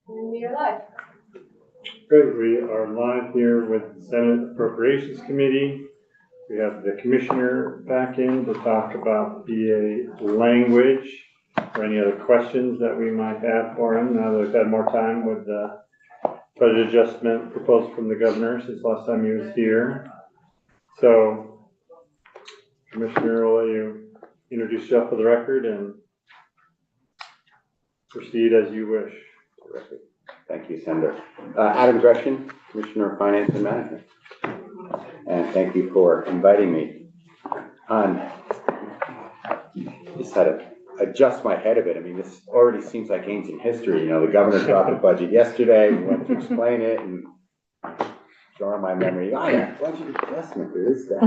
And we are live. Great, we are live here with the Senate Appropriations Committee. We have the Commissioner back in to talk about the language or any other questions that we might have for him now that we've had more time with the budget adjustment proposed from the governor since last time he was here. So, Commissioner, will let you introduce yourself for the record and proceed as you wish. Terrific. Thank you, Senator. Adam Gresham, Commissioner of Finance and Management. And thank you for inviting me on. Just had to adjust my head a bit. I mean, this already seems like ancient history. You know, the governor dropped the budget yesterday. We went to explain it and drawing my memory. Oh yeah, budget adjustment, there is that.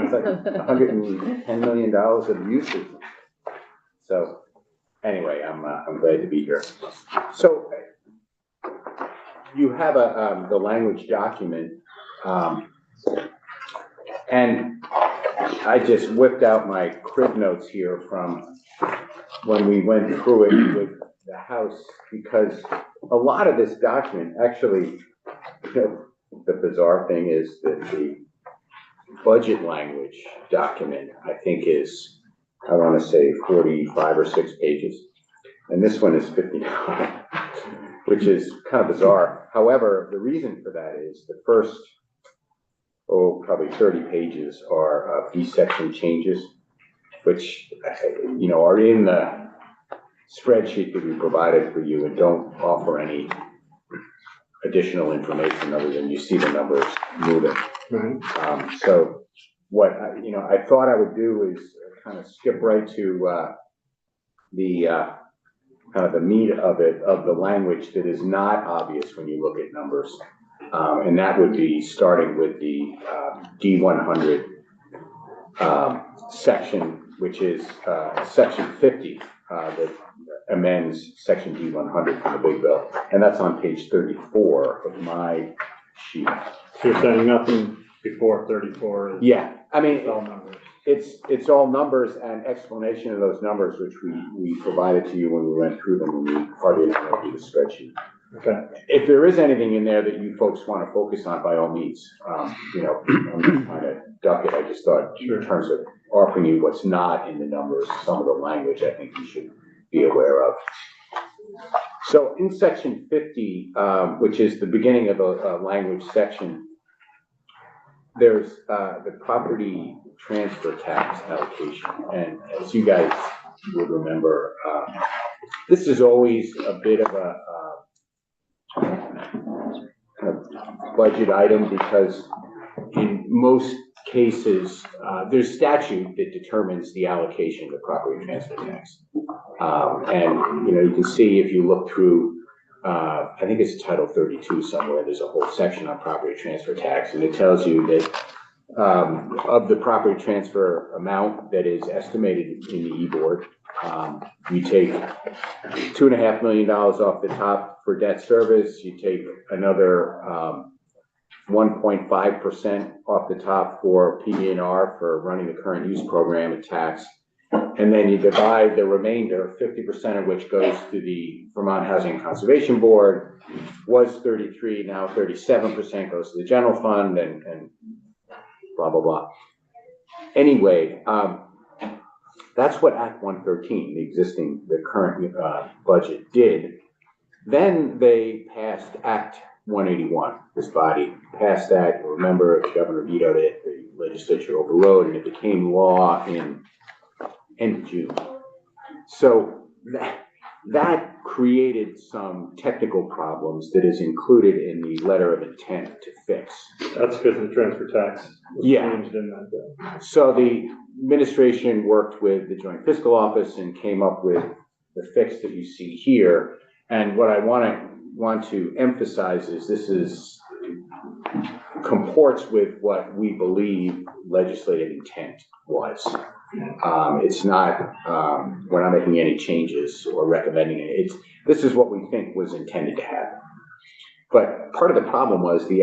It's like $110 million of usage. So anyway, I'm glad to be here. So you have the language document, and I just whipped out my crib notes here from when we went through it with the House, because a lot of this document actually, you know, the bizarre thing is that the budget language document, I think, is, I want to say 45 or 6 pages, and this one is 59, which is kind of bizarre. However, the reason for that is the first, probably 30 pages are fee section changes, which, you know, are in the spreadsheet that we provided for you and don't offer any additional information other than you see the numbers moving. Mm-hmm. So what I thought I would do is kind of skip right to the kind of the meat of it, of the language that is not obvious when you look at numbers. And that would be starting with the D100 section, which is section 50 that amends section D100 from the big bill. And that's on page 34 of my sheet. So you're saying nothing before 34 is, yeah, I mean, all numbers. It's all numbers and explanation of those numbers, which we provided to you when we went through them when we already went through the spreadsheet. Okay. If there is anything in there that you folks want to focus on, by all means, you know, I'm not trying to duck it. I just thought, sure, in terms of offering you what's not in the numbers, some of the language I think you should be aware of. So in section 50, which is the beginning of the language section, there's the property transfer tax allocation. And as you guys would remember, this is always a bit of a budget item, because in most cases there's statute that determines the allocation of property transfer tax, and you know, you can see if you look through I think it's Title 32 somewhere, there's a whole section on property transfer tax, and it tells you that of the property transfer amount that is estimated in the e-board, you take $2.5 million off the top for debt service. You take another 1.5% off the top for PD&R for running the current use program and tax. And then you divide the remainder, 50% of which goes to the Vermont Housing and Conservation Board, was 33, now 37% goes to the general fund, and blah, blah, blah. Anyway, that's what Act 113, the current budget, did. Then they passed Act 181. This body passed that. You'll remember, the governor vetoed it, the legislature overrode, and it became law in end of June. So that created some technical problems that is included in the letter of intent to fix. That's because the transfer tax was changed in that bill. So the administration worked with the Joint Fiscal Office and came up with the fix that you see here. And what I want to emphasize is this is comports with what we believe legislative intent was. It's not, we're not making any changes or recommending it. This is what we think was intended to happen. But part of the problem was the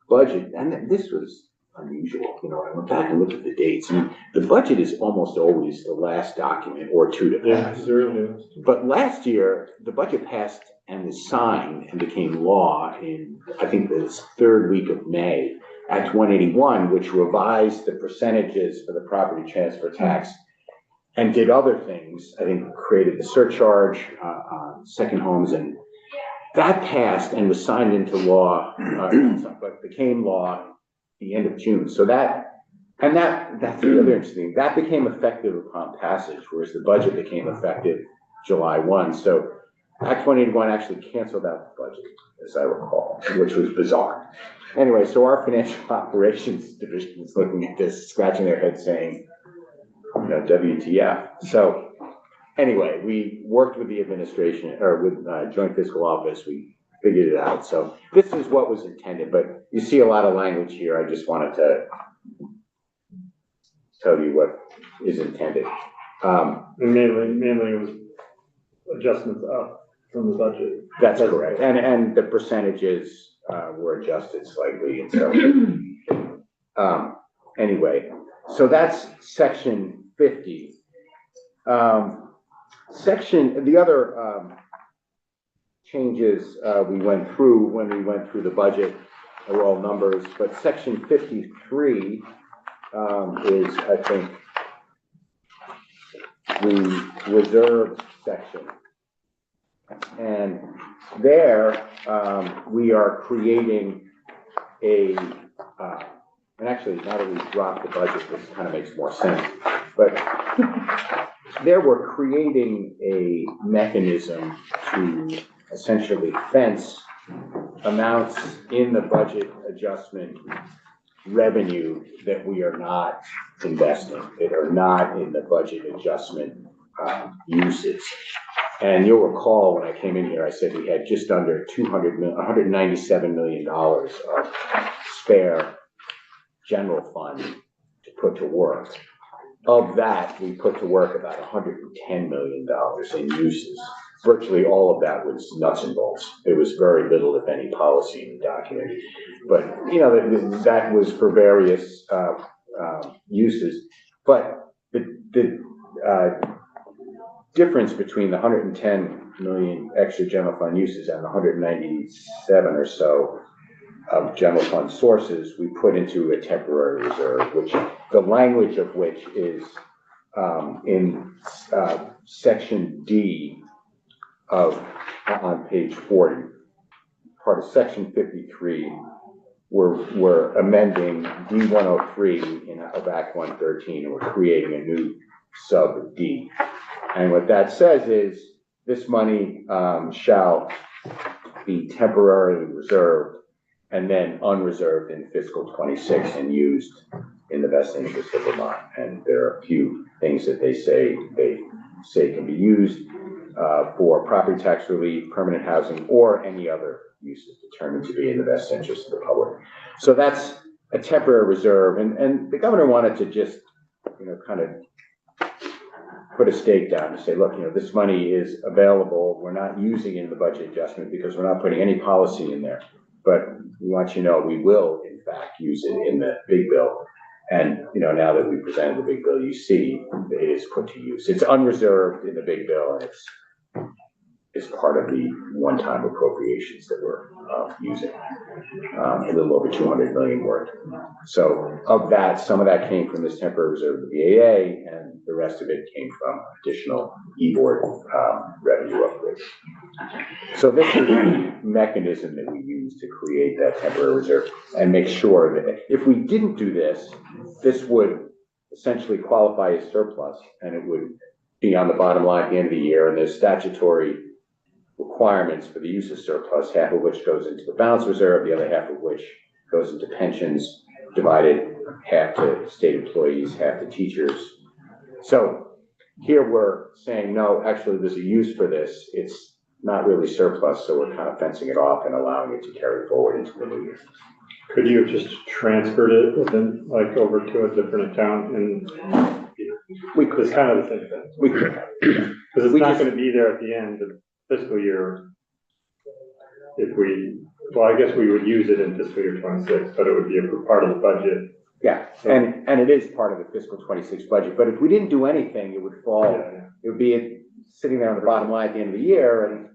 budget, and this was unusual. You know, I went back and looked at the dates. I mean, the budget is almost always the last document or two to pass. Yeah, it really is. But last year, the budget passed and was signed and became law in, I think, the third week of May, Act 181, which revised the percentages for the property transfer tax and did other things. I think created the surcharge on second homes, and that passed and was signed into law, but became law the end of June. So that's the other interesting. That became effective upon passage, whereas the budget became effective July 1. So Act 181 actually canceled out the budget, as I recall, which was bizarre. Anyway, so our financial operations division is looking at this, scratching their head saying, you know, WTF. So anyway, we worked with the administration, or with Joint Fiscal Office. We figured it out. So this is what was intended, but you see a lot of language here. I just wanted to tell you what is intended. And mainly it was adjustments up from the budget. That's correct. And the percentages were adjusted slightly. And so anyway, so that's section 50. The other changes we went through when we went through the budget are all numbers, but section 53 is, I think, the reserve section. And there we are creating a, and actually now that we've dropped the budget, this kind of makes more sense, but there we're creating a mechanism to essentially fence amounts in the budget adjustment revenue that we are not investing, that are not in the budget adjustment uses. And you'll recall when I came in here, I said we had just under $197 million of spare general fund to put to work. Of that, we put to work about $110 million in uses. Virtually all of that was nuts and bolts. There was very little, if any, policy in the document. But, you know, that was for various uses. But the difference between the 110 million extra general fund uses and the 197 or so of general fund sources, we put into a temporary reserve, which the language of which is in section D of on page 40, part of section 53. We're amending D103 of Act 113, and we're creating a new sub D. And what that says is this money shall be temporarily reserved and then unreserved in fiscal 26 and used in the best interest of Vermont. And there are a few things that they say can be used for property tax relief, permanent housing, or any other uses determined to be in the best interest of the public. So that's a temporary reserve, and the governor wanted to just, you know, kind of put a stake down to say, look, you know, this money is available. We're not using it in the budget adjustment because we're not putting any policy in there. But we want you to know we will, in fact, use it in the big bill. And, you know, now that we presented the big bill, you see it is put to use. It's unreserved in the big bill, and it's part of the one-time appropriations that we're using, a little over 200 million worth. So of that, some of that came from this temporary reserve of the BAA, and the rest of it came from additional e-board revenue upgrades. So this is the mechanism that we use to create that temporary reserve and make sure that if we didn't do this, this would essentially qualify as surplus, and it would be on the bottom line at the end of the year, and there's statutory requirements for the use of surplus, half of which goes into the balance reserve, the other half of which goes into pensions, divided half to state employees, half to teachers. So here we're saying, no, actually there's a use for this. It's not really surplus, so we're kind of fencing it off and allowing it to carry forward into the new year. Could you have just transferred it within, like, over to a different account? And we could. It's kind of the same thing. We could. Because it's not going to be there at the end of fiscal year. If we, well, I guess we would use it in fiscal year 26, but it would be a part of the budget. Yeah, and it is part of the fiscal 26 budget. But if we didn't do anything, it would fall. Yeah. It would be sitting there on the bottom line at the end of the year, and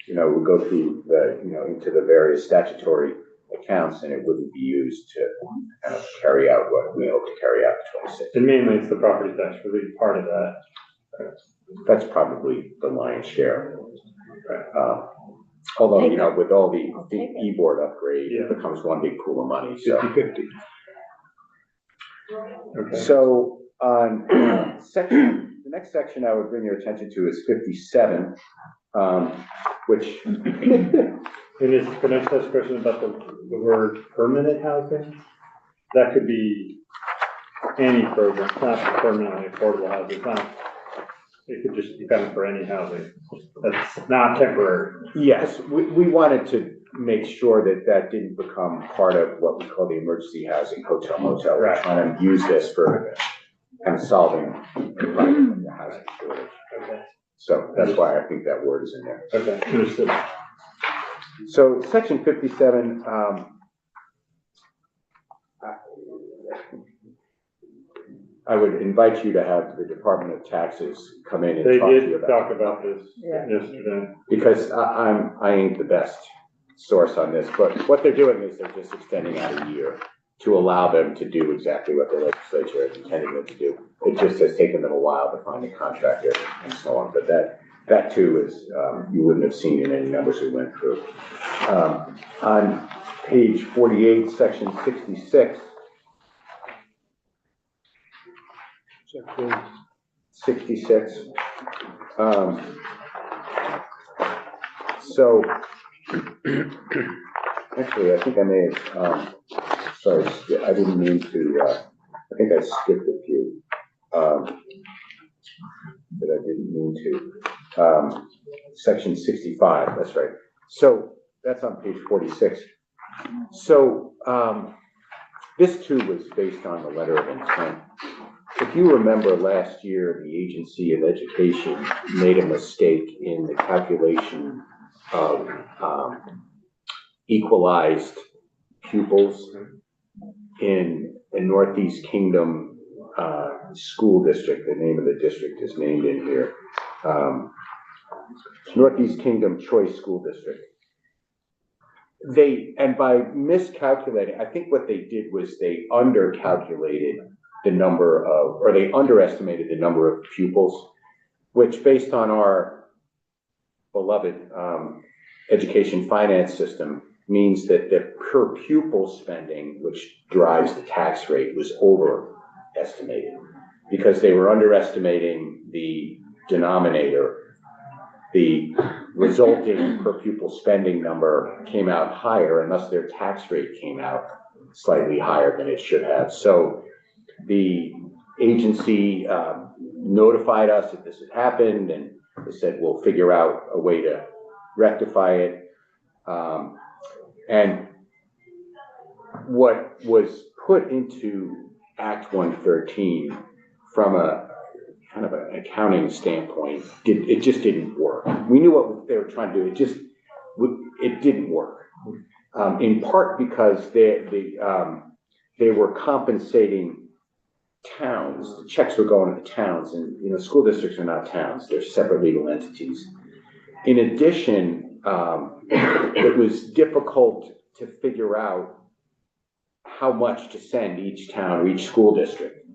you know, would go through the, you know, into the various statutory accounts, and it wouldn't be used to kind of carry out what we hope to carry out in 26. And mainly it's the property tax relief part of that. That's probably the lion's share. Although, you know, with all the e-board upgrade, it becomes one big pool of money, so. 50-50. Okay. So on the next section I would bring your attention to is 57, which. Can I just ask a question about the word permanent housing? That could be any program, it's not permanently affordable housing, it's not, it could just be kind of for any housing. That's not temporary. Yes, we wanted to make sure that that didn't become part of what we call the emergency housing hotel motel. We're trying to use this for kind of solving the problem of the housing shortage. Okay. So that's why I think that word is in there. Okay, understood. So section 57, I would invite you to have the Department of Taxes come in and They talk to you did about talk about this yesterday. because I ain't the best source on this, but what they're doing is they're just extending out a year to allow them to do exactly what the legislature is intending them to do. It just has taken them a while to find a contractor and so on, but that too is, you wouldn't have seen in any numbers we went through. On page 48, section 66, 66. So, actually, I think I may have, sorry, I didn't mean to, I think I skipped a few, but I didn't mean to. Section 65, that's right. So, that's on page 46. So, this too was based on the letter of intent. If you remember last year, the Agency of Education made a mistake in the calculation of equalized pupils in a Northeast Kingdom school district. The name of the district is named in here. Northeast Kingdom Choice School District. And by miscalculating, I think what they did was they undercalculated the number of, or they underestimated the number of pupils, which based on our beloved education finance system means that the per pupil spending, which drives the tax rate, was overestimated because they were underestimating the denominator. The resulting per pupil spending number came out higher, and thus their tax rate came out slightly higher than it should have. So the agency notified us that this had happened, and they said, we'll figure out a way to rectify it. And what was put into Act 113 from a kind of an accounting standpoint, it just didn't work. We knew what they were trying to do, it didn't work. In part because they were compensating towns. The checks were going to the towns, and you know, school districts are not towns, they're separate legal entities. In addition, it was difficult to figure out how much to send each town or each school district.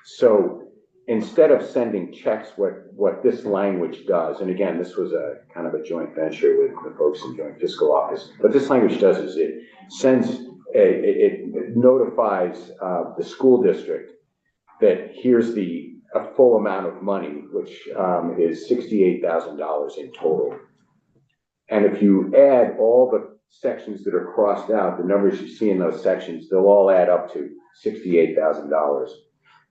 So instead of sending checks, what this language does, and again, this was a kind of a joint venture with the folks in Joint Fiscal Office, what this language does is it sends, it notifies the school district that here's a full amount of money, which is $68,000 in total. And if you add all the sections that are crossed out, the numbers you see in those sections, they'll all add up to $68,000.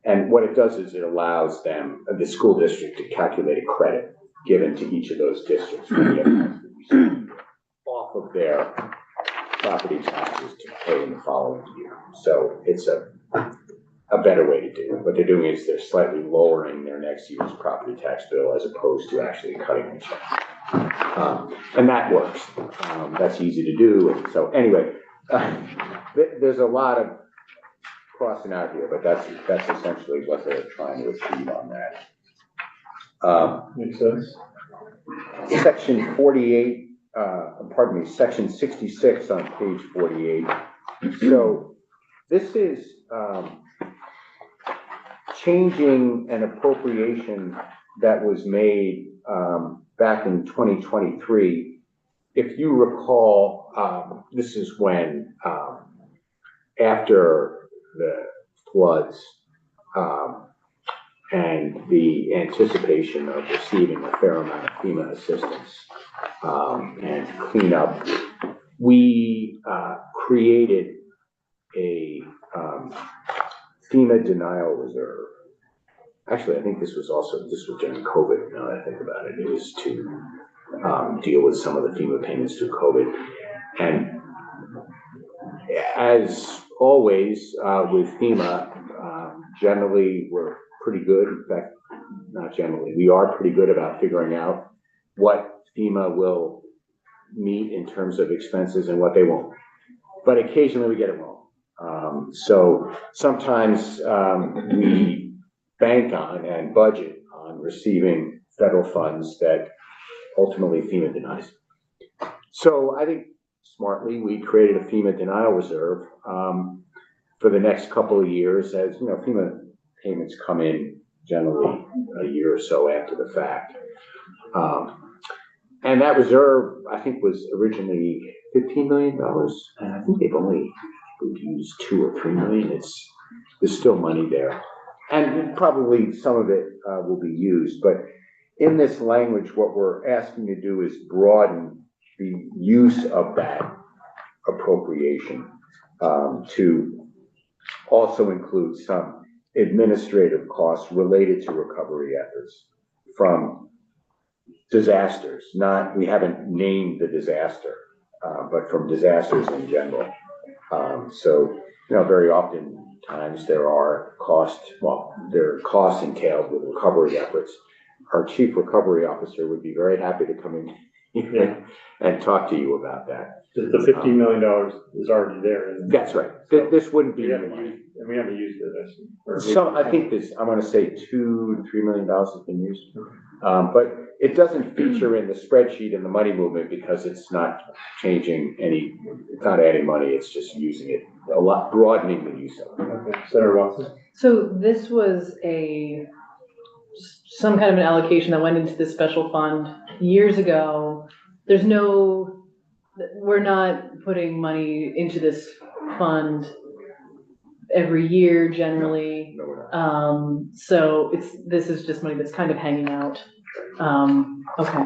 And what it does is it allows them, the school district, to calculate a credit given to each of those districts off of their property taxes to pay in the following year. So it's a better way to do it. What they're doing is they're slightly lowering their next year's property tax bill as opposed to actually cutting the check. And that works. That's easy to do. And so anyway, there's a lot of crossing out here, but that's essentially what they're trying to achieve on that. Makes sense. section 48, section 66 on page 48. So this is changing an appropriation that was made back in 2023. If you recall, this is when after the floods and the anticipation of receiving a fair amount of FEMA assistance and cleanup, we created a FEMA denial reserve. Actually, I think this was during COVID, now that I think about it. It was to deal with some of the FEMA payments through COVID. And as always with FEMA, generally we're pretty good. In fact, not generally, we are pretty good about figuring out what FEMA will meet in terms of expenses and what they won't. But occasionally we get it wrong. So sometimes we bank on and budget on receiving federal funds that ultimately FEMA denies. So I think smartly we created a FEMA denial reserve for the next couple of years, as you know, FEMA payments come in generally a year or so after the fact. And that reserve, I think, was originally $15 million, and I think they've only used $2 or $3 million. There's still money there, and probably some of it will be used. But in this language, what we're asking to do is broaden the use of that appropriation to also include some administrative costs related to recovery efforts from disasters. We haven't named the disaster, but from disasters in general. So, you know, very often times there are costs entailed with recovery efforts. Our chief recovery officer would be very happy to come in here and talk to you about that. The $15 million is already there, isn't it? That's right. So this wouldn't be. We haven't used it. So I think I'm going to say $2 to $3 million has been used. But it doesn't feature in the spreadsheet in the money movement because it's not changing it's not adding money, it's just using it a lot, broadening the use of it. Okay. Senator Watson? So this was some kind of an allocation that went into this special fund years ago. We're not putting money into this fund every year generally. No, we're not. So this is just money that's kind of hanging out. Okay.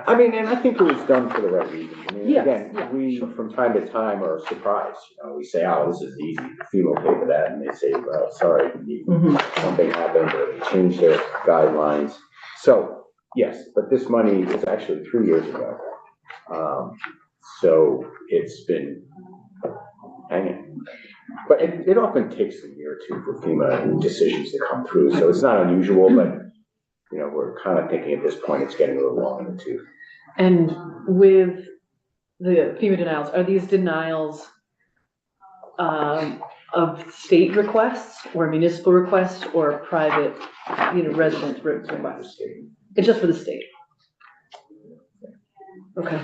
I mean, and I think it was done for the right reason. I mean, Yes, again, yeah. we from time to time are surprised. You know, we say, "Oh, this is easy. FEMA will pay for that," and they say, "Well, sorry, something happened, or they changed their guidelines." So yes, but this money is actually 3 years ago. So it's been hanging. But it often takes a year or two for FEMA decisions to come through, so it's not unusual, but you know, we're kind of thinking at this point it's getting a little long in the tooth. And with the FEMA denials, are these denials of state requests or municipal requests or private, resident requests? It's just for the state. Okay.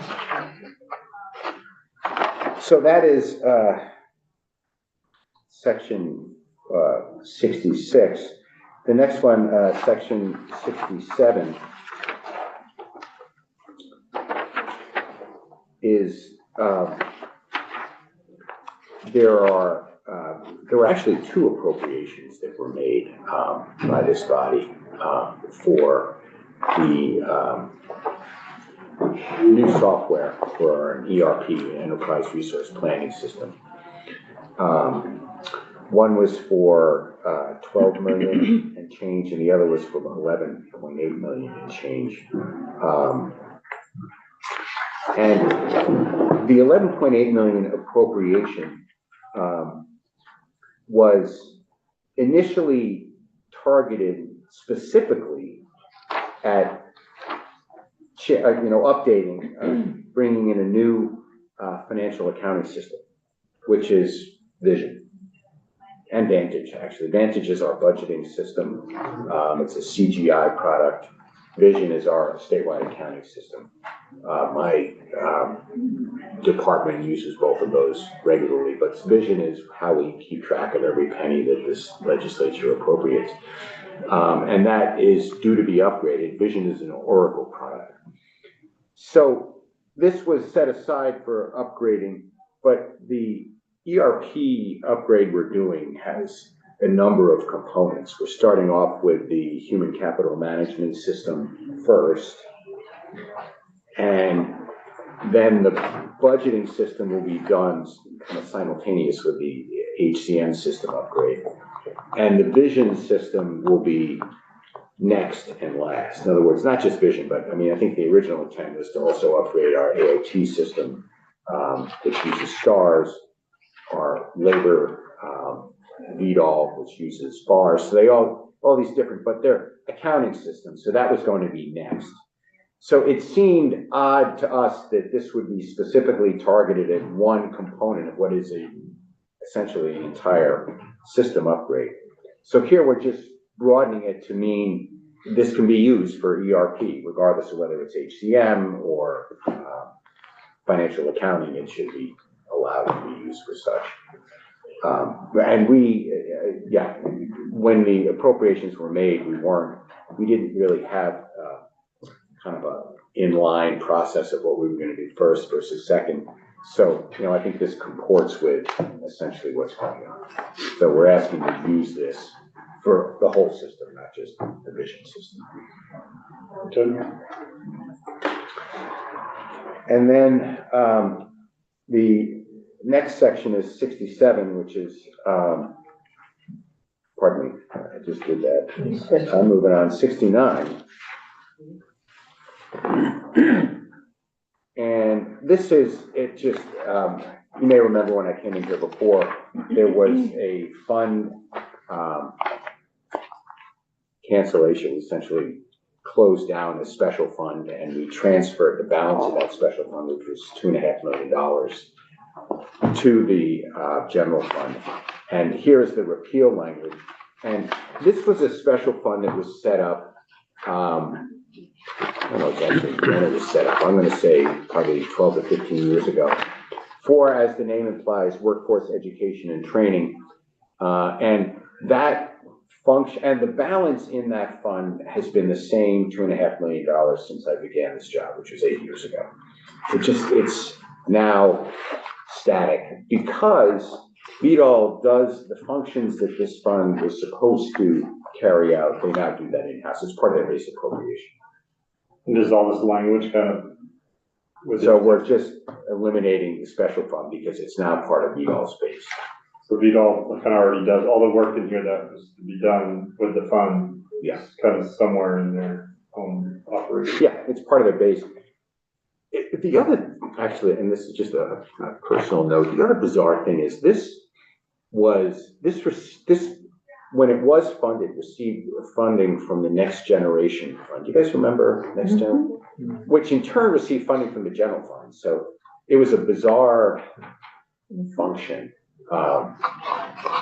So that is section 66. The next one, section 67, is there were actually 2 appropriations that were made by this body for the new software for an ERP, Enterprise Resource Planning System. One was for 12 million and change, and the other was for 11.8 million and change. And the 11.8 million appropriation was initially targeted specifically at updating, bringing in a new financial accounting system, which is Vision. And Vantage, actually. Vantage is our budgeting system. It's a CGI product. Vision is our statewide accounting system. My department uses both of those regularly, but Vision is how we keep track of every penny that this legislature appropriates. And that is due to be upgraded. Vision is an Oracle product. So this was set aside for upgrading, but the ERP upgrade we're doing has a number of components. We're starting off with the human capital management system first, and then the budgeting system will be done kind of simultaneous with the HCM system upgrade. And the Vision system will be next and last. In other words, not just Vision, but I mean, I think the original intent was to also upgrade our AOT system, which uses STARS, our labor VDOL, which uses SPARS. So they all these different, but they're accounting systems. So that was going to be next. So it seemed odd to us that this would be specifically targeted at one component of what is essentially an entire system upgrade. So here we're just broadening it to mean this can be used for ERP, regardless of whether it's HCM or financial accounting. It should be allowed to be used for such. And when the appropriations were made, we didn't really have kind of a inline process of what we were going to do first versus second. So, I think this comports with essentially what's going on. So we're asking to use this for the whole system, not just the Vision system. And then the next section is 67, which is, pardon me, I just did that. I'm moving on, 69. And this is, you may remember when I came in here before, there was a fund cancellation, essentially closed down a special fund, and we transferred the balance of that special fund, which was $2.5 million, to the general fund. And here's the repeal language. And this was a special fund that was set up, I don't know exactly when it was set up. I'm going to say probably 12 to 15 years ago, for, as the name implies, workforce education and training. And that function, and the balance in that fund has been the same $2.5 million since I began this job, which was 8 years ago. It's now static because VDOL does the functions that this fund was supposed to carry out. They now do that in-house. It's part of their base appropriation. And does all this language kind of... So we're just eliminating the special fund because it's now part of VDOL's base. So VDOL kind of already does all the work in here that was to be done with the fund. Yeah. It's kind of somewhere in their own operation. Yeah, it's part of their base. The other, actually, and this is just a personal note, the other bizarre thing is this, when it was funded, received funding from the Next Generation Fund. Do you guys remember Next Gen? Which in turn received funding from the general fund. So it was a bizarre function.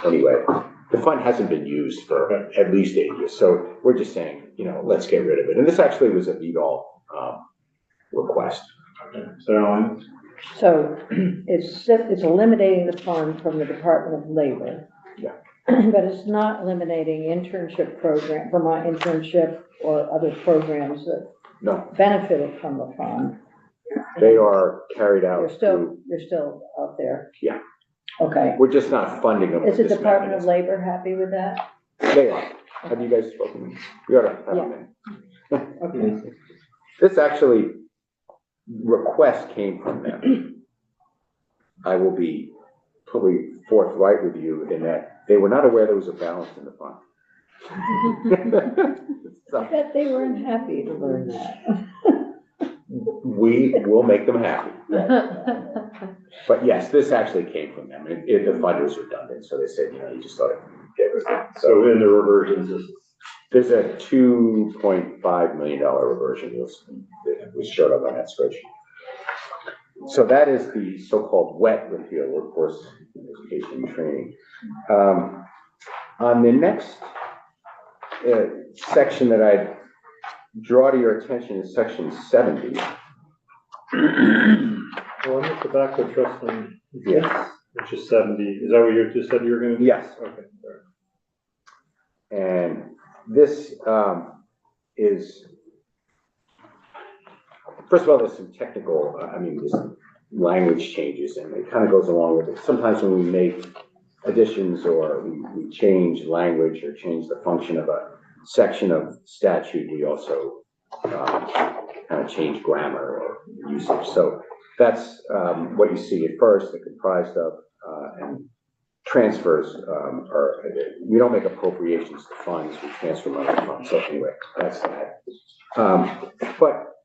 Anyway, the fund hasn't been used for at least 8 years. So we're just saying, let's get rid of it. And this actually was a VDOL request. So it's eliminating the fund from the Department of Labor. Yeah. But it's not eliminating internship program, Vermont internship or other programs that benefited from the fund. They are carried out. You're still out there. Yeah. Okay. We're just not funding them. Is the Department of Labor happy with that? They are. Have you guys spoken? We ought to have them in. Okay. This actually request came from them. I will be probably forthright with you in that they were not aware there was a balance in the fund. I bet they weren't happy to learn that. We will make them happy. But yes, this actually came from them. The fund was redundant, so they said, you just thought it get rid of it. So in the reversions, there's a $2.5 million reversion that was showed up on that spreadsheet. So that is the so-called wet repeal, workforce education and training. On the next section that I draw to your attention is section 70. Well, on the tobacco trust fund, Yes. which is 70, is that what you just said you were gonna do? Yes. Okay, sorry. And this is, first of all, there's some technical, there's language changes, and it kind of goes along with it. Sometimes when we make additions or we change language or change the function of a section of statute, we also kind of change grammar or usage. So that's what you see at first, they're comprised of, and transfers we don't make appropriations to funds, we transfer money to funds. So anyway, that's that. But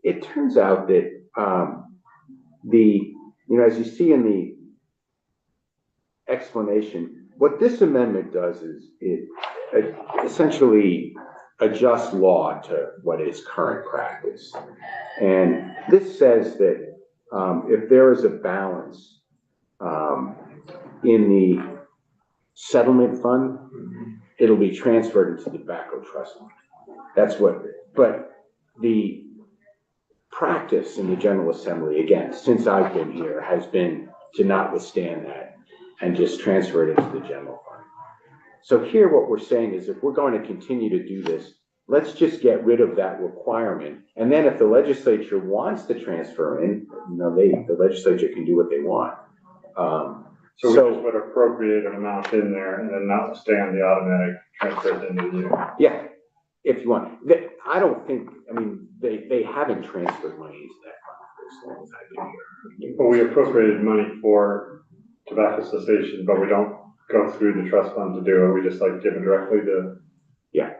it turns out that as you see in the explanation, what this amendment does is it essentially adjusts law to what is current practice. And this says that if there is a balance in the settlement fund, it'll be transferred into the tobacco trust fund. That's what, but the practice in the General Assembly, again, since I've been here, has been to not withstand that and just transfer it into the general fund. So here what we're saying is if we're going to continue to do this, let's just get rid of that requirement. And then if the legislature wants to transfer in, the legislature can do what they want. So we just put appropriate amount in there and then notwithstand the automatic transfer at the end of the year. Yeah, if you want. I don't think, they haven't transferred money into that fund for as long as I've been here. Well, we appropriated money for tobacco cessation, but we don't go through the trust fund to do it. We just give it directly to. Yeah.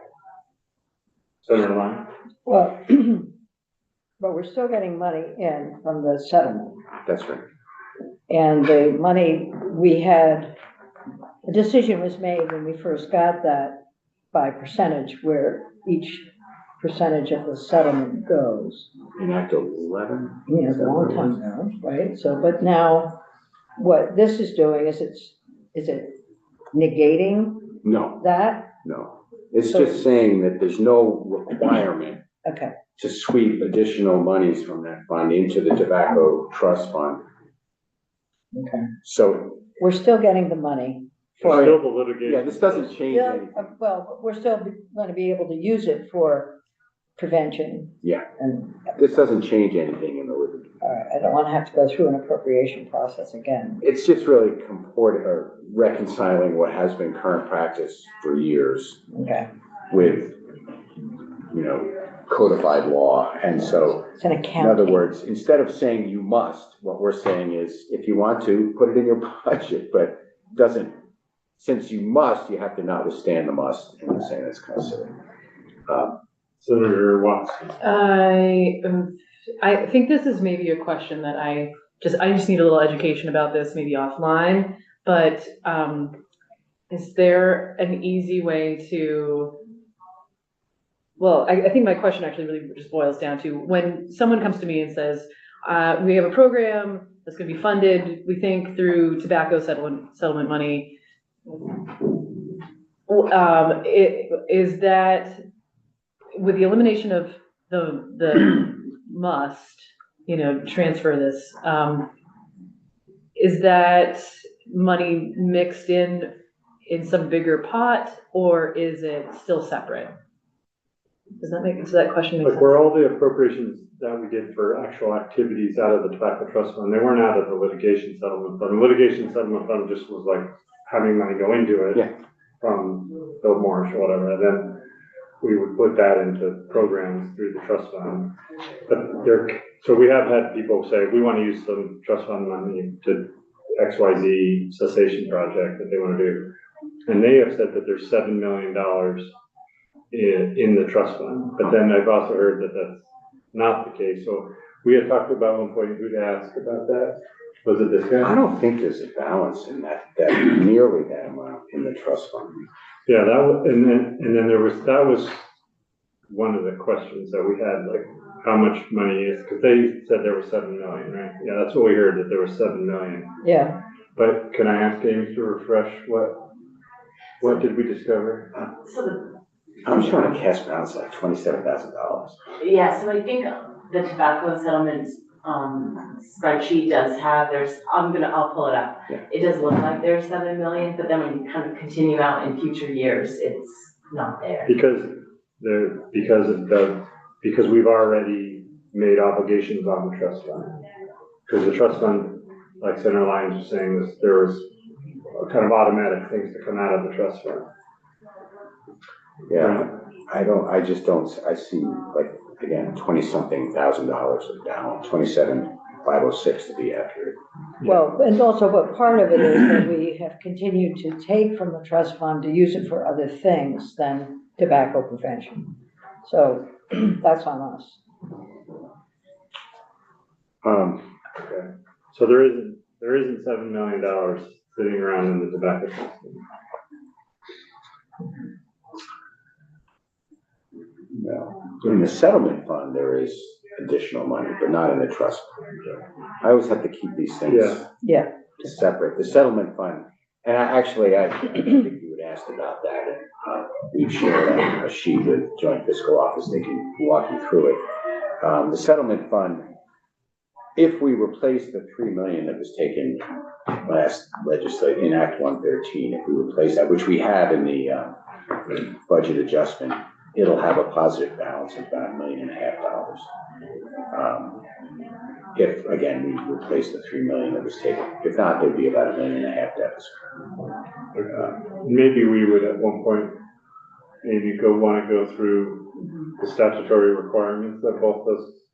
Senator Line? Well, but we're still getting money in from the settlement. That's right. And the money a decision was made when we first got that by percentage, where each percentage of the settlement goes. In Act 11? Yeah, it's a long time ago, right? So, but now what this is doing is is it negating that? No. It's just saying that there's no requirement to sweep additional monies from that fund into the tobacco trust fund. Okay. So we're still getting the money. For still the litigation. Yeah, this doesn't change anything. Well, we're still going to be able to use it for prevention. Yeah. And this doesn't change anything in the litigation. All right, I don't want to have to go through an appropriation process again. It's just really reconciling what has been current practice for years. Okay. With, codified law. And so, it's an accounting. In other words, instead of saying you must, what we're saying is, if you want to, put it in your budget, but since you must, you have to notwithstand the must, and we're saying that's kind of silly. Senator Watson. I think this is maybe a question that I just need a little education about this, maybe offline, but is there an easy way to, well, I think my question actually really just boils down to when someone comes to me and says, we have a program that's going to be funded, we think through tobacco settlement money. Is that with the elimination of the must, transfer this, is that money mixed in some bigger pot, or is it still separate? Does that question make sense? Where all the appropriations that we did for actual activities out of the tobacco trust fund, they weren't out of the litigation settlement fund. The litigation settlement fund just was having money go into it from Bill Morris or whatever, and then we would put that into programs through the trust fund. But so we have had people say, we want to use some trust fund money to XYZ cessation project that they want to do. And they have said that there's $7 million in the trust fund. But then I've also heard that that's not the case. So we had talked about one point, who'd asked about that? Was it this guy? I don't think there's a balance in that nearly that amount in the trust fund. Yeah, that was, and then that was one of the questions that we had, how much money is, because they said there was 7 million, right? Yeah, that's what we heard, that there was 7 million. Yeah. But can I ask Amy to refresh what did we discover? So I'm showing a cash balance like $27,000. Yeah, so I think the tobacco settlements, spreadsheet does have, I'll pull it up. Yeah. It does look like there's 7 million, but then when you kind of continue out in future years, it's not there. Because we've already made obligations on the trust fund. Because the trust fund, like Senator Lyons was saying, there was kind of automatic things to come out of the trust fund. Yeah, I see like, again, 20-something thousand dollars of down, 27,506 to be accurate. Well, and also, but part of it is that we have continued to take from the trust fund to use it for other things than tobacco prevention. So that's on us. Okay. So there isn't $7 million sitting around in the tobacco trust fund. No. In the settlement fund, there is additional money, but not in the trust fund. I always have to keep these things Yeah. separate. The settlement fund, and I think you had asked about that, and we've shared a sheet with Joint Fiscal Office. They can walk you through it. The settlement fund, if we replace the $3 million that was taken last legislature in Act 113, if we replace that, which we have in the budget adjustment, it'll have a positive balance of about $1.5 million. If, again, we replace the $3 million that was taken. If not, there'd be about $1.5 million deficit. Maybe we would at one point want to go through the statutory requirements of both those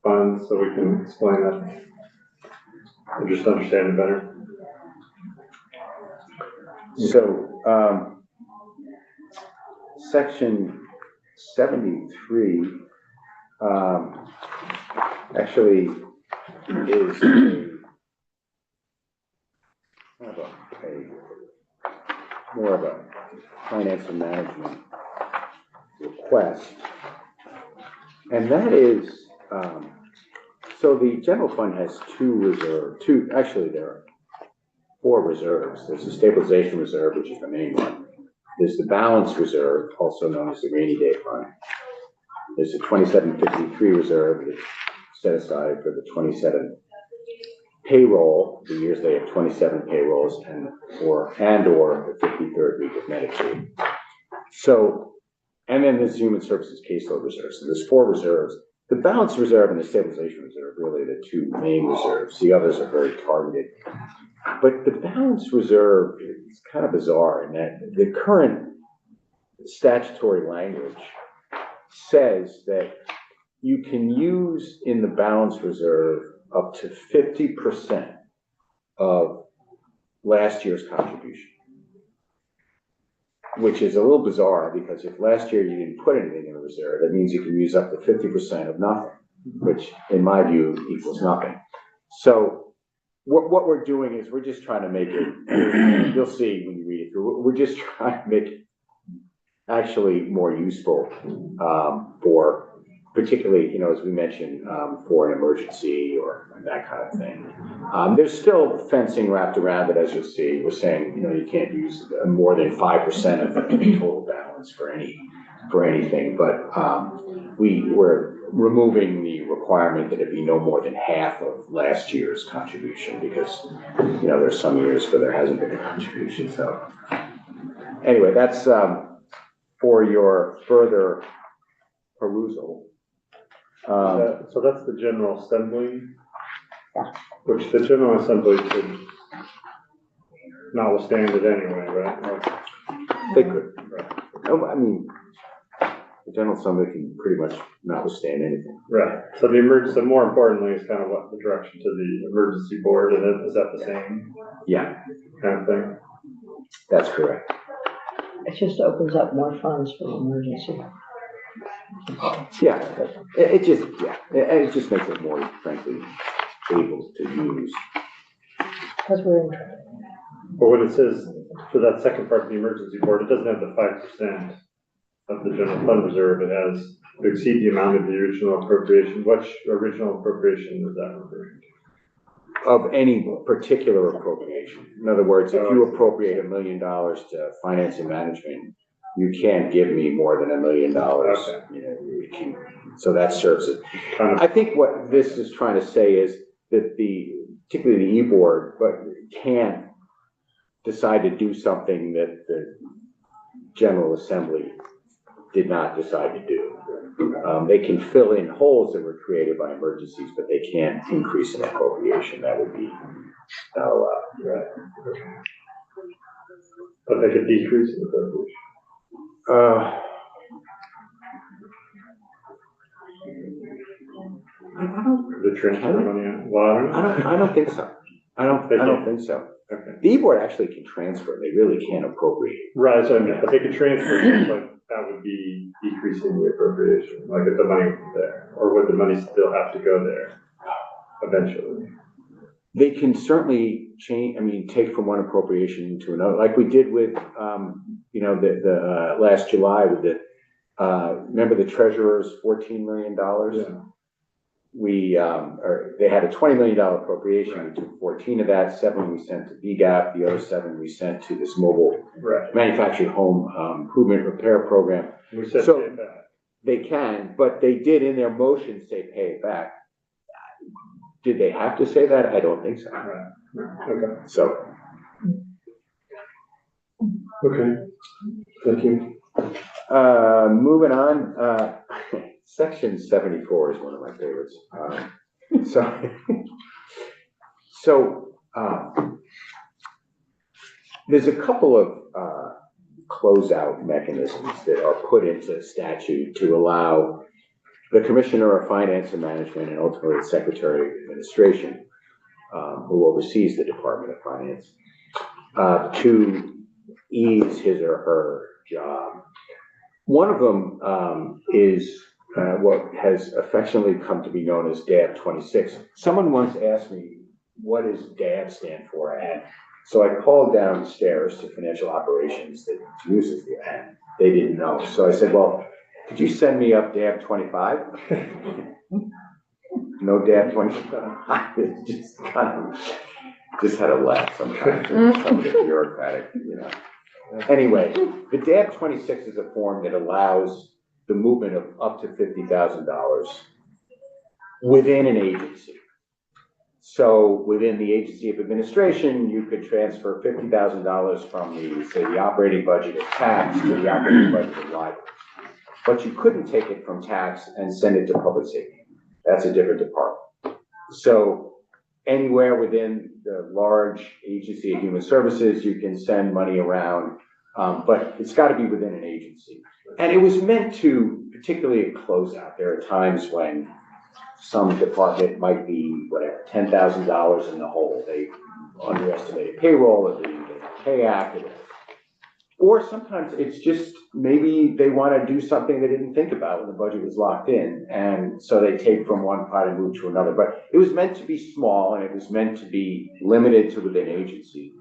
funds so we can explain that and just understand it better. So, Section 73 actually is more of a finance and management request. And that is, so the general fund has actually there are 4 reserves. There's the stabilization reserve, which is the main one. There's the balance reserve, also known as the rainy day fund. There's the 2753 reserve that's set aside for the 27 payroll, the years they have 27 payrolls and or the 53rd week of Medicaid. So, and then there's human services caseload reserve. So there's 4 reserves. The balance reserve and the stabilization reserve are really the 2 main reserves. The others are very targeted. But the balance reserve is kind of bizarre in that the current statutory language says that you can use in the balance reserve up to 50% of last year's contribution, which is a little bizarre because if last year you didn't put anything in the reserve, that means you can use up to 50% of nothing, which in my view equals nothing. So what we're doing is we're just trying to make it, you'll see when you read it through, we're just trying to make it actually more useful for particularly, as we mentioned, for an emergency or that kind of thing. There's still fencing wrapped around it, as you'll see. We're saying, you can't use more than 5% of the total balance for anything, but we're removing the requirement that it be no more than half of last year's contribution because, there's some years where there hasn't been a contribution. So anyway, that's for your further perusal. So that's the General Assembly, Yeah. which the General Assembly could notwithstand it anyway, right? They could. Right. No, I mean, the General Assembly can pretty much notwithstand anything. Right. So the emergency, more importantly, is kind of what the direction to the emergency board, and is that the same? Yeah, kind of thing? that's correct. It just opens up more funds for emergency. Yeah, it just makes it more, frankly, able to use. Because we're in trouble. But when it says for that second part of the emergency board, it doesn't have the 5% of the general fund reserve. It has to exceed the amount of the original appropriation. Which original appropriation is that referring to? Of any particular appropriation. In other words, if you appropriate $1 million to finance and management, you can't give me more than $1 million. Okay. You know, you can, so that serves it. Kind of, I think what this is trying to say is that particularly the E-board, but can't decide to do something that the General Assembly did not decide to do. They can fill in holes that were created by emergencies, but they can't increase an appropriation. That would be not allowed. right. But they could decrease the appropriation. The transfer money, well, I don't think so. I don't think so. Okay. The E-board actually can transfer. They really can't appropriate. Right, so I mean, but they could transfer, it, but that would be decreasing the appropriation, like if the money was there, or would the money still have to go there eventually? They can certainly change, I mean, take from one appropriation to another, like we did with, you know, the last July with the, remember the treasurer's $14 million? Yeah. They had a $20 million appropriation. We took 14 of that, 7 we sent to BGAP, the other 7 we sent to this mobile Right. manufactured home improvement repair program. We said So- pay it back. They can, but they did in their motion say pay it back. Did they have to say that? I don't think so. Right, okay, So, okay, thank you. moving on, section 74 is one of my favorites. There's a couple of closeout mechanisms that are put into statute to allow the Commissioner of Finance and Management and ultimately the Secretary of Administration, who oversees the Department of Finance, to ease his or her job. One of them is what has affectionately come to be known as DAB 26. Someone once asked me, what does DAB stand for? And so I called downstairs to Financial Operations that uses the and they didn't know. So I said, well, could you send me up DAB 25? No DAB 25. Just kind of, just had a laugh sometimes. Some of the bureaucratic, you know. Anyway, the DAB 26 is a form that allows the movement of up to $50,000 within an agency. So within the agency of administration, you could transfer $50,000 from say the operating budget of tax to the operating budget of library. But you couldn't take it from tax and send it to public safety. That's a different department. So anywhere within the large agency of human services, you can send money around, but it's got to be within an agency. And it was meant to, particularly a closeout. There are times when some department might be, whatever, $10,000 in the hole. They underestimated payroll, or the pay act, or sometimes it's just maybe they want to do something they didn't think about when the budget was locked in, and so they take from one pot and move to another. But it was meant to be small, and it was meant to be limited to within agency.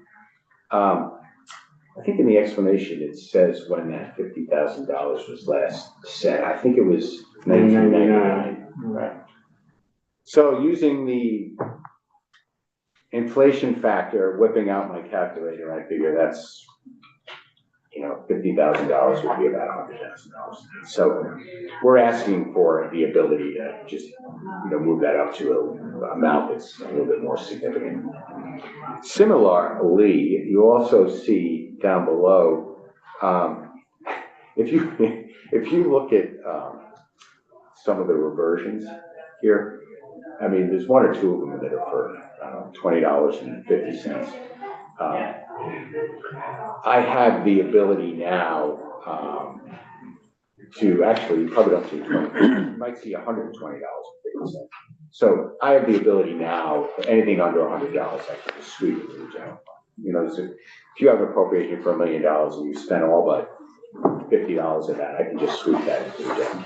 I think in the explanation it says when that $50,000 was last set. I think it was 1999. Right. So using the inflation factor, whipping out my calculator, I figure that's, you know, $50,000 would be about $100,000. So we're asking for the ability to just, you know, move that up to an amount that's a little bit more significant. Similarly, you also see down below, if you look at some of the reversions here, I mean, there's one or two of them that are for $20.50. I have the ability now to actually, you probably don't see 20, you might see $120.50. So I have the ability now, for anything under $100, I can just sweep it to the general fund. You know, so if you have an appropriation for $1 million and you spend all but $50 of that, I can just sweep that into the general.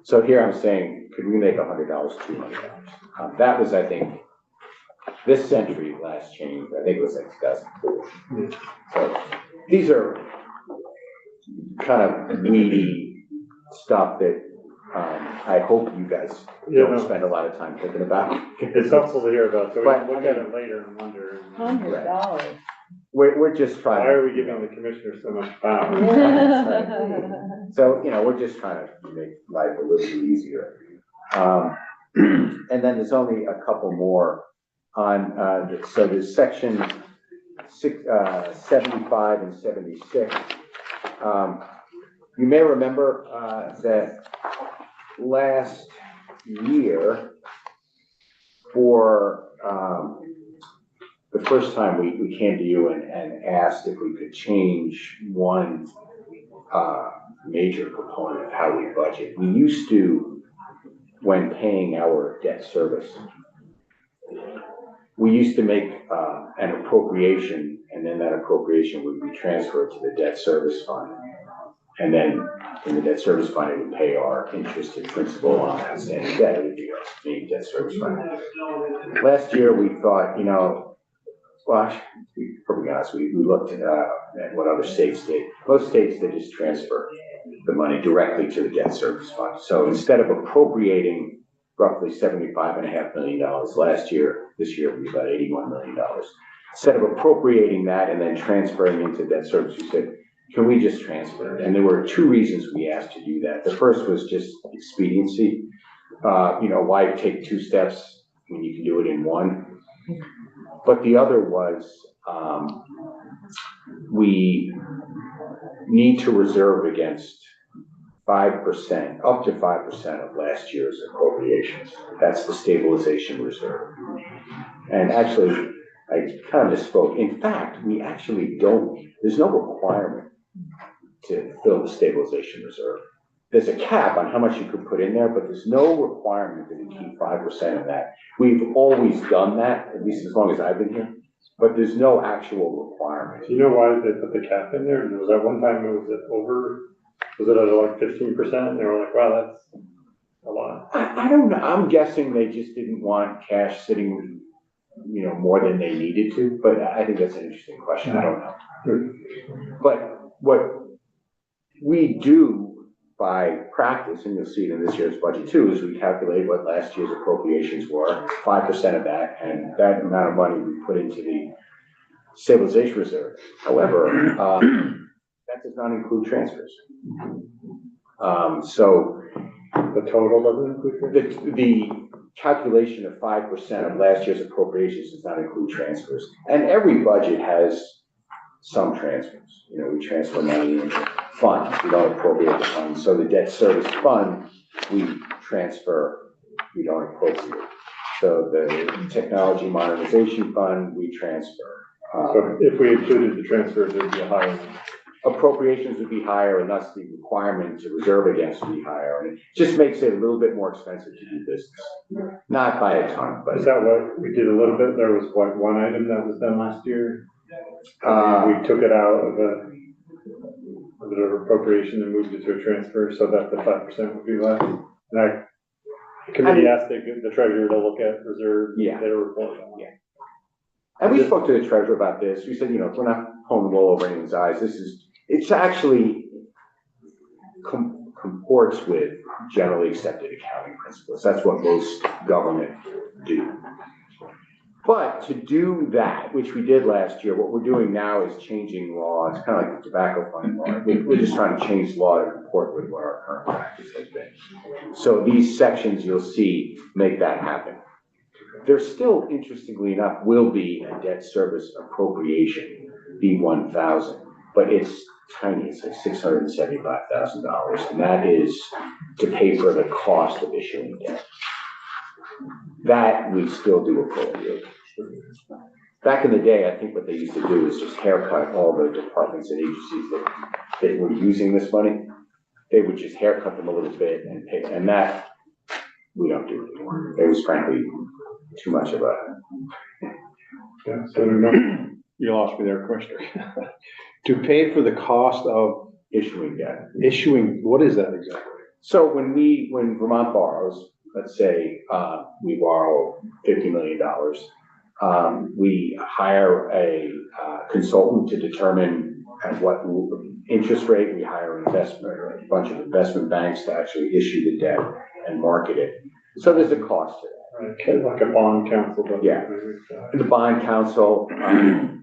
So here I'm saying, could we make $100 $200? That was, I think, this century last change. I think it was like 2004. So these are kind of meaty stuff that I hope you guys don't spend a lot of time thinking about. It's helpful to hear about, so we But, can look at it later and wonder. $100. we're just Why trying. are we giving the commissioner so much power? So, we're just trying to make life a little easier. And then there's only a couple more on, so there's section 75 and 76. You may remember that last year, for the first time we came to you and asked if we could change one major component of how we budget. We used to, when paying our debt service, we used to make an appropriation, and then that appropriation would be transferred to the debt service fund. And then in the debt service fund, it would pay our interest and principal on outstanding debt. It would be our main debt service fund. Last year, we thought, well, to be perfectly honest, we looked at what other states did. Most states, they just transfer the money directly to the debt service fund. So instead of appropriating roughly $75.5 million last year, this year will be about $81 million. Instead of appropriating that and then transferring into debt service, we said, can we just transfer it? And there were two reasons we asked to do that. The first was just expediency. Why take two steps when you can do it in one? But the other was we need to reserve against 5%, up to 5% of last year's appropriations. That's the stabilization reserve. And actually, I kind of misspoke. In fact, we actually there's no requirement to fill the stabilization reserve. There's a cap on how much you could put in there, but there's no requirement that we keep 5% of that. We've always done that, at least as long as I've been here, but there's no actual requirement. Do you know why they put the cap in there? Was that one time, was it at like 15%? And they were like, wow, that's a lot. I don't know. I'm guessing they just didn't want cash sitting, more than they needed to, but I think that's an interesting question. I don't know. But what we do by practice, and you'll see it in this year's budget too, is we calculate what last year's appropriations were, 5% of that, and that amount of money we put into the stabilization reserve. However, that does not include transfers. So the total doesn't include the calculation of 5% of last year's appropriations does not include transfers. And every budget has some transfers. We transfer money into funds. We don't appropriate the funds. So the debt service fund, we transfer, we don't appropriate. So the technology modernization fund, we transfer. So if we included the transfers, it would be higher. Appropriations would be higher, and thus the requirement to reserve against would be higher. And it just makes it a little bit more expensive to do business. Not by a ton, but. Is that what we did a little bit? There was one item that was done last year. We took it out of a bit of appropriation and moved it to a transfer so that the 5% would be less. And the committee asked the treasurer to look at reserve. Yeah. Their report. Yeah. And we spoke to the treasurer about this. We said, we're not pulling the wool over anyone's eyes. It's actually comports with generally accepted accounting principles. That's what most government do. But to do that, which we did last year, what we're doing now is changing law. It's kind of like the tobacco fund law. We're just trying to change law to comport with what our current practice has been. So these sections you'll see make that happen. There still, interestingly enough, will be a debt service appropriation, B1000, but it's tiny. It's like $675,000, and that is to pay for the cost of issuing debt. That we still do appropriate. Back in the day, I think what they used to do is just haircut all the departments and agencies that were using this money. They would just haircut them a little bit and pay, and that we don't do anymore. It was frankly too much of a. Yeah, so you lost me there, Commissioner. To pay for the cost of issuing debt. What is that exactly? So when Vermont borrows, let's say we borrow $50 million, we hire a consultant to determine at what interest rate. We hire a bunch of investment banks to actually issue the debt and market it. So there's a cost to that. Right, like a bond council, but. Yeah. The bond council,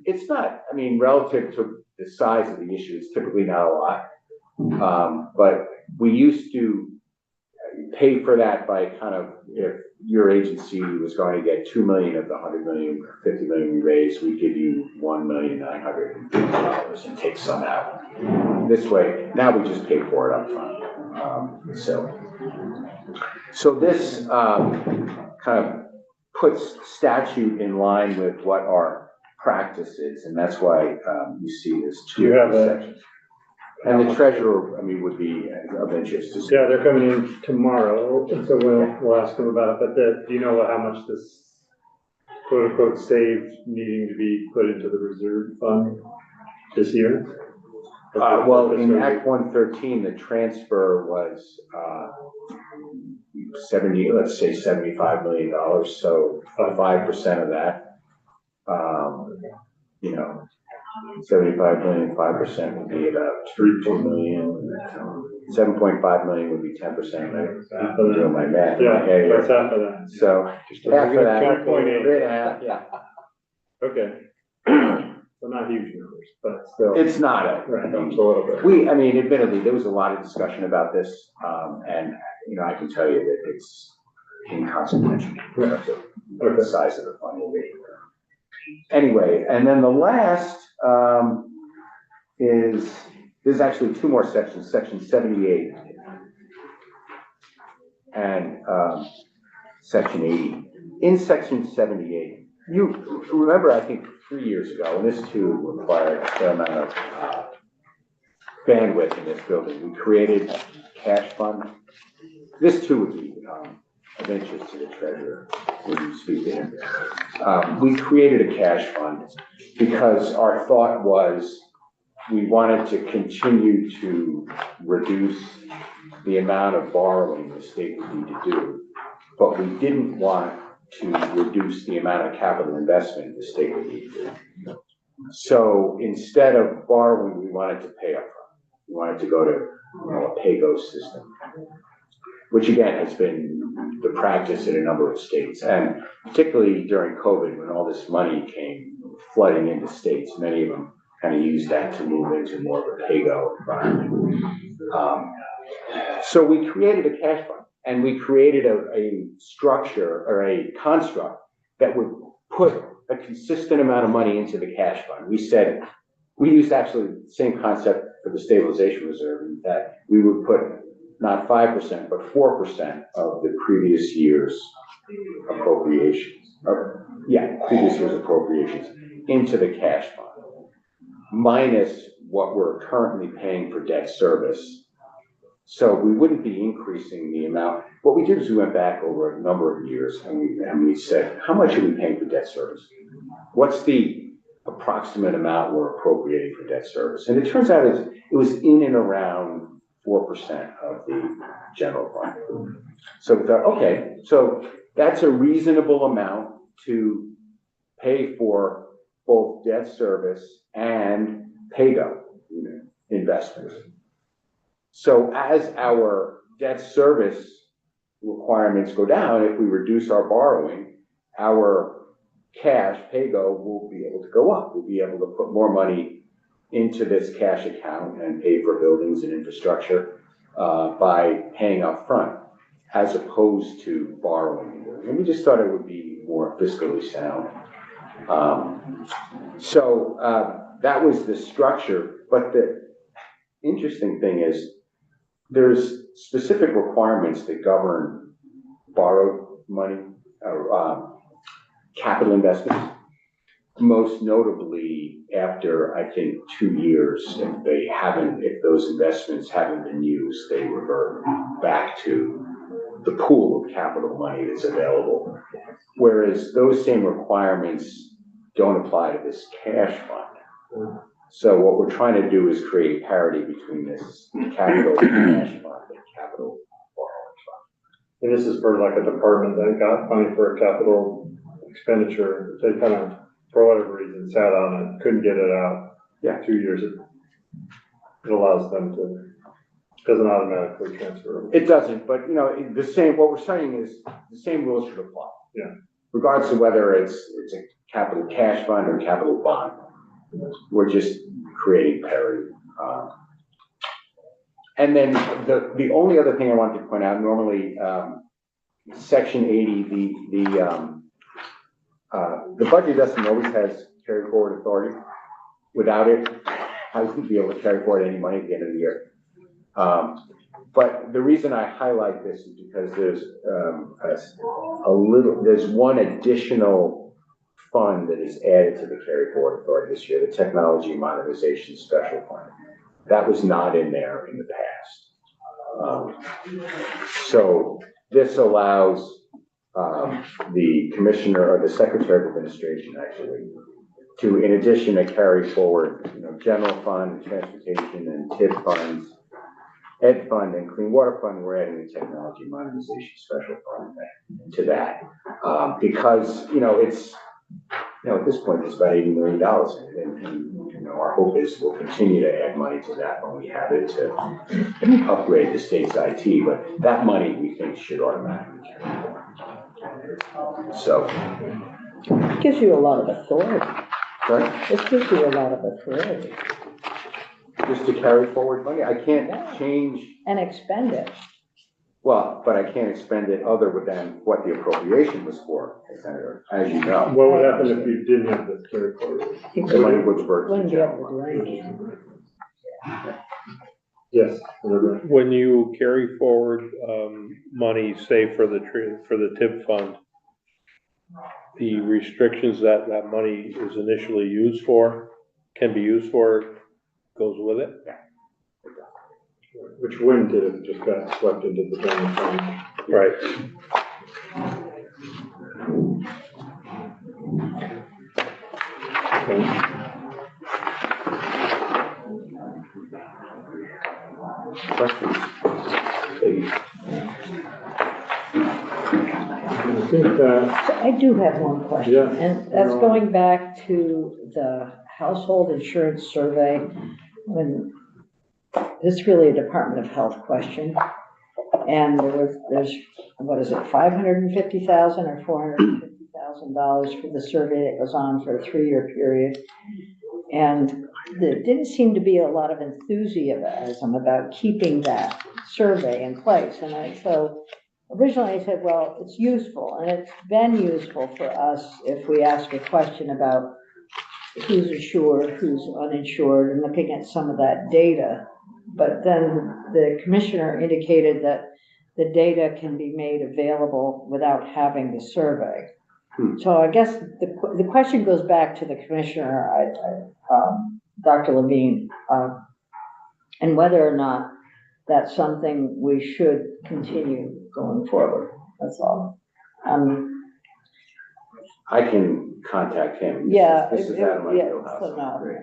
it's not, I mean, relative to the size of the issue, it's typically not a lot. But we used to pay for that by kind of, if your agency was going to get 2 million of the 100 million or 50 million we raised, we'd give you $1,950,000 and take some out. This way, now we just pay for it up front. So this kind of puts statute in line with what our practice is, and that's why you see this You have a- sections. And the treasurer, I mean, would be of interest to see. Yeah, they're coming in tomorrow, so we'll ask them about it, but do you know how much this quote unquote saved needing to be put into the reserve fund this year? Well, in Act 113, the transfer was 70, let's say $75 million, so 5% of that, you know, 75 million, 5% would be about 3 million. 7.5 million would be 10%. I'm doing my math. Yeah, that's half of that. So half of that, 3.8. yeah. Okay. So not huge numbers, but still. It's not a, Right, it's a little bit. I mean, admittedly, there was a lot of discussion about this, and, you know, I can tell you that it's inconsequential in terms of what the size of the fund will be. Anyway, and then the last there's actually two more sections, section 78 and section 80. In section 78, you remember, I think 3 years ago, and this too required a fair amount of bandwidth in this building, we created a cash fund. This too would be of interest to the treasurer when you speak to him. We created a cash fund because our thought was we wanted to continue to reduce the amount of borrowing the state would need to do, but we didn't want to reduce the amount of capital investment the state would need to do. So instead of borrowing, we wanted to pay upfront. We wanted to go to, you know, a pay-go system, which again has been the practice in a number of states, and particularly during COVID, when all this money came flooding into states, many of them kind of used that to move into more of a pay-go environment. So we created a cash fund, and we created a structure or a construct that would put a consistent amount of money into the cash fund. We said, we used actually the same concept for the stabilization reserve, in that we would put not 5%, but 4% of the previous year's appropriations, previous year's appropriations into the cash fund, minus what we're currently paying for debt service. So we wouldn't be increasing the amount. What we did is we went back over a number of years and we said, how much are we paying for debt service? What's the approximate amount we're appropriating for debt service? And it turns out it was in and around 4% of the general fund. So we thought, okay, so that's a reasonable amount to pay for both debt service and pay-go investments. So as our debt service requirements go down, if we reduce our borrowing, our cash pay-go will be able to go up. We'll be able to put more money into this cash account and pay for buildings and infrastructure by paying up front, as opposed to borrowing. And we just thought it would be more fiscally sound. That was the structure, but the interesting thing is there's specific requirements that govern borrowed money or capital investments. Most notably, after I think 2 years, if those investments haven't been used, they revert back to the pool of capital money that's available. Whereas those same requirements don't apply to this cash fund. So what we're trying to do is create parity between this capital cash fund and capital borrowing fund. And this is for like a department that got money for a capital expenditure. They kind of, for whatever reason, sat on it, couldn't get it out. Yeah. 2 years. It allows them to, doesn't automatically transfer. It doesn't, but you know, what we're saying is the same rules should apply. Yeah. Regardless of whether it's a capital cash fund or capital bond, we're just creating parity. And then the only other thing I wanted to point out, normally, section 80, the budget doesn't always has carry forward authority. Without it, I wouldn't be able to carry forward any money at the end of the year. But the reason I highlight this is because there's there's one additional fund that is added to the carry forward authority this year, the Technology Modernization Special Fund. That was not in there in the past. So this allows the commissioner or the secretary of administration actually to, in addition to carry forward, general fund, transportation, and TIP funds, Ed Fund, and Clean Water Fund. We're adding the Technology Modernization Special Fund to that because it's at this point it's about $80 million, and our hope is we'll continue to add money to that when we have it to upgrade the state's IT. But that money we think should automatically carry forward. So It gives you a lot of authority. right? It gives you a lot of authority. Just to carry forward money, I can't change. And expend it. Well, but I can't expend it other than what the appropriation was for, Senator, as you know. What would happen if you didn't have the carry forward? The money would revert to Wouldn't the be able general to fund. do anything. Yes. Whatever. When you carry forward money, say for the TIP fund, the restrictions that money is initially used for, can be used for, goes with it? Which wouldn't it have just got swept into the general fund? Right. Questions? Please. I think that, So I do have one question, Yeah. and that's going back to the household insurance survey, when this is really a Department of Health question. And there's, what is it, $550,000 or $450,000 for the survey that goes on for a 3-year period. And there didn't seem to be a lot of enthusiasm about keeping that survey in place. And so originally I said, well, it's useful, and it's been useful for us if we ask a question about who's insured, who's uninsured, and looking at some of that data. But then the commissioner indicated that the data can be made available without having the survey. So I guess the question goes back to the commissioner, Dr. Levine, and whether or not that's something we should continue going forward. That's all. I can contact him. Yeah. This is out of my yeah, wheelhouse. so no, Great.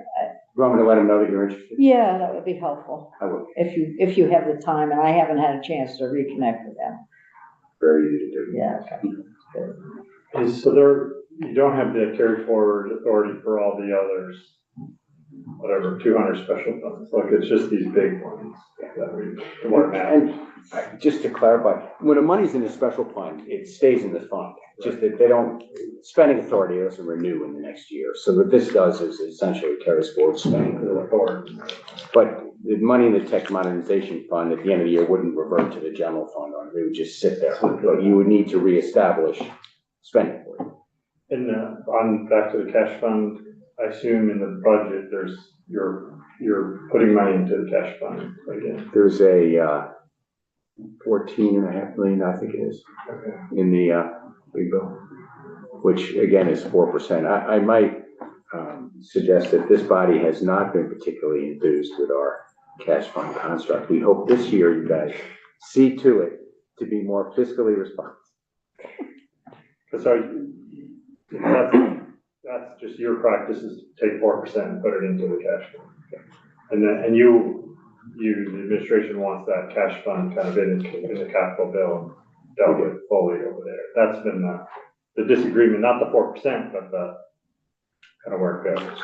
You want me to let him know that you're interested? yeah, that would be helpful I will. if you have the time, and I haven't had a chance to reconnect with them. Very easy to do. Yeah. Okay. so you don't have the carry forward authority for all the others, whatever, 200 special funds. Like, it's just these big ones that we work now. And just to clarify, when the money's in a special fund, it stays in the fund. Just that they don't, spending authority doesn't renew in the next year. So what this does is essentially carries forward spending authority. But the money in the tech modernization fund at the end of the year wouldn't revert to the general fund, or it would just sit there. But you would need to reestablish spending authority. And on back to the cash fund, I assume in the budget, you're putting money into the cash fund again. There's a 14.5 million, I think it is, Okay. in the legal, which again is 4%. I might suggest that this body has not been particularly enthused with our cash fund construct. We hope this year you guys see to it to be more fiscally responsible. So that's just your practice, is to take 4% and put it into the cash fund. And you, the administration wants that cash fund kind of in the capital bill dealt with fully over there. That's been the disagreement, not the 4%, but the kind of where it goes.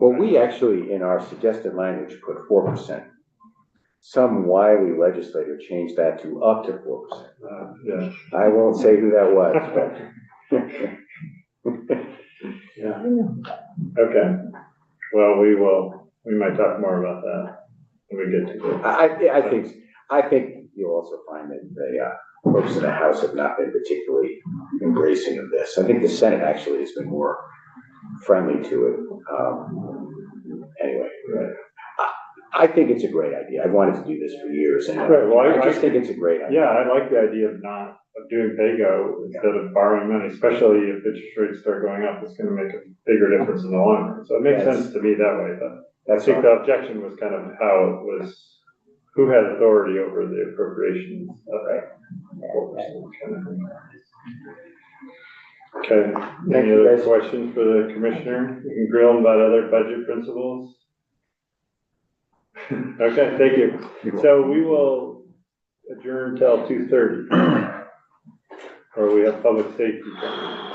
Well, we actually, in our suggested language, put 4%. Some wily legislator changed that to up to 4%. Yeah. I won't say who that was, but Yeah, okay. Well, we might talk more about that when we get to it. I think you'll also find that the, folks in the House have not been particularly embracing of this. I think the Senate actually has been more friendly to it. Anyway, I think it's a great idea. I've wanted to do this for years, and Right, well, I just think it's a great idea. Yeah, I like the idea of doing pay-go instead of borrowing money, especially if interest rates start going up, it's gonna make a bigger difference in the long run. So it makes sense to me that way, but I think the objection was kind of how it was, who had authority over the appropriations of that. Okay, Thank any you, other guys. questions for the commissioner? You can grill him about other budget principles. Okay, thank you. So we will adjourn till 2:30. Or we have public safety coming.